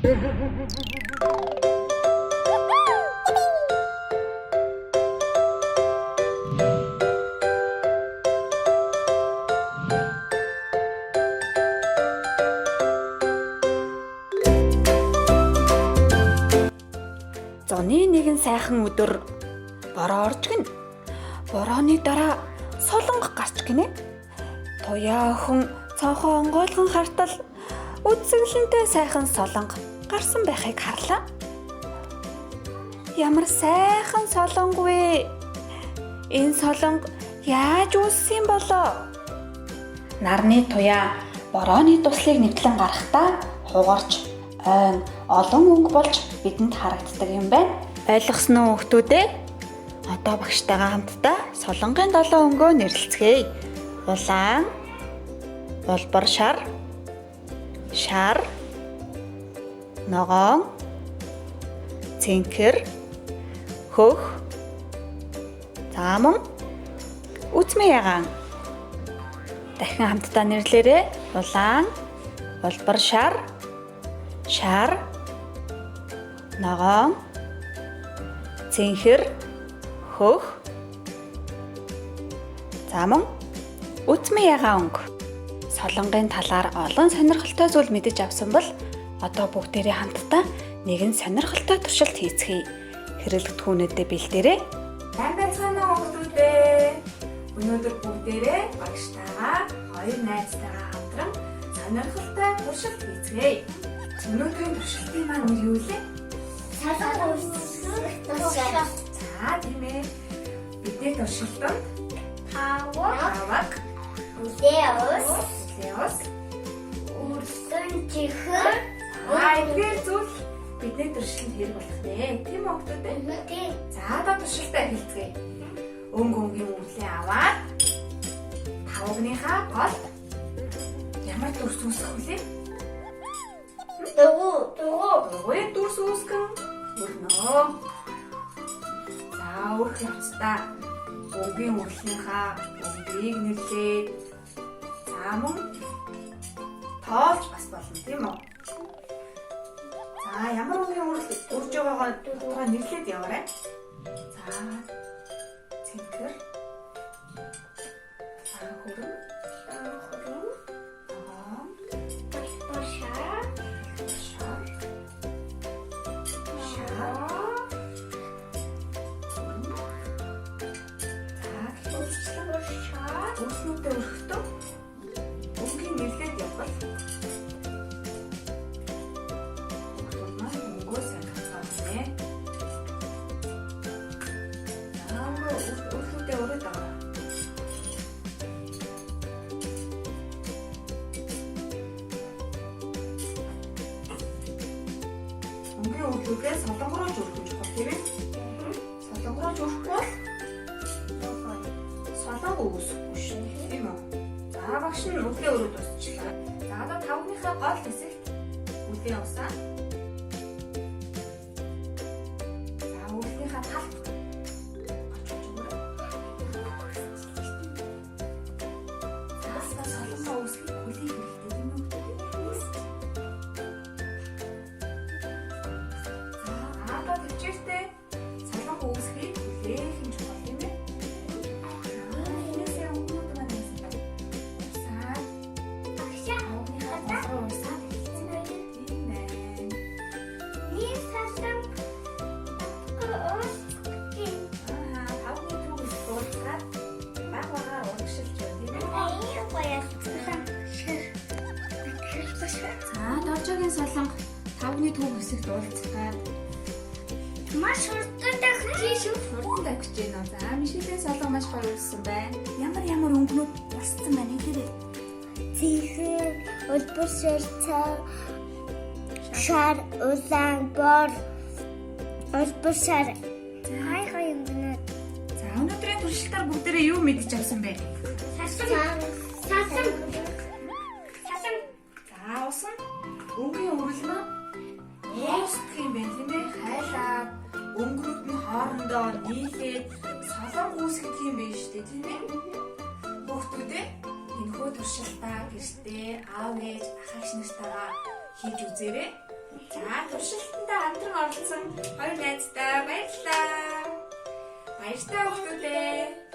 Зуны нэгэн сайхан өдөр бороо орж гин. Борооны дараа солонго гарч гинэ. Туяа охин цонхоо онгойлгон хартал үдсэглэнтэй сайхан солонго гарсан байхыг харлаа. Ямар сайхан солонго вэ? Энэ солонго яаж үүссэн болоо? Нарны туяа борооны туслыг нэвтлэн гарахдаа хугарч ойн олон өнгө болж бидэнд харагддаг юм байна. Ойлгосон уу хүүхдүүдээ? Одоо багштайгаа хамтдаа солонгын 7 өнгөө нэрлэлцгээе. Улаан, улбар шар, шар, ногоон, цэнхэр, хөх, цааман, үзмээ ягаан. Дахин хамтдаа нэрлээрэй. Улаан, улбар шар, шар, ногоон, цэнхэр, хөх, цааман, үзмээ ягаан өнгө. Солонгын талаар олон сонирхолтой зүйл мэдэж авсан бол одоо бүгдээрээ хамтдаа нэгэн сонирхолтой туршилт хийцгээе. Хэрэглэгдэхүүнүүдэд бэлдээрэй. Сайн байцгаана уу хүүхдүүдээ. Өнөөдөр бүгдээрээ багштайгаа хоёр найзтайгаа хамтран сонирхолтой туршилт хийцгээе. Өнөөдрийн туршилтын маань нэр юу вэ? Солонго үүсгэх туршилт. За тийм ээ. Бидний туршилтанд Таваг, үлэос, үрдэн чихэр, эдгээр зүйл бидний туршилтанд хэрэг болох нэ. Тийм үү хүүхдүүдээ? За одоо туршилтаа хэлцгээе. Өнгийн үрлээ аваад тавгныхаа гол ямар дүрс үүсгэх вэ? Дугуй дүрс үүсгэн өрнөө. За өрх явцдаа өнгийн үрлийнхаа өнгийг нэрлээд цааман тоолж бас болно тийм үү? За ямар өнгийн үрл үрж байгаагаа дураа нэрлээд яваарай. За цэнхэр, хөрөн, Өөрснөдөө өрхтөө өнгийн нэрлээд явбал бүгд маань өнгөө сайн хацгаана. Өөрснөдөө өрөөд байгаа. Өнгийн өрлөгөө солонгорооч өргөж болох тийм ээ. Солонгорооч өрөхгүй солонго үүсэхгүй шүү. Тийм үү? За багш нь үлээ өрөөд усчлаа. За одоо тавгныхаа гол хэсэгт үлээ усаа. За үлийнхаа талд за солонго үүсгэх үлээ хэрэгтэй юм уу? За одоо төвчээртэй солонго үүсгэх үлээ хэмж болох юм бэ? Доржогийн солонго тавгны төв хэсэгт уулзгаад маш хурдан дахиж шүү. хурдан давж гэнэ. За мишелийн солонго маш гоё үлссэн байна. Ямар өнгөнүүд болсон байна хэлээ. Цэнхэр, улбар шар, шар, улаан, бор, улбар шар. Хай өнгөнүүд. За өнөөдрийн туршилтаар бүгдээрээ юу мэдэж авсан бэ? Сасан. За усан өнгийн үрэл маань уусдах юм байна тийм ээ. Хайлаад өнгөрүүд нь хоорондоо нийлээд солонго үүсгэх юм байна шүү дээ тийм ээ. Хүүхдүүдээ энэхүү туршилтаа гэртээ аав ээж ах ах нартайгаа хийж үзээрэй. За туршилтандаа хамтран оролцсон хоёр найздаа баярлалаа. Баяртай хүүхдүүдээ.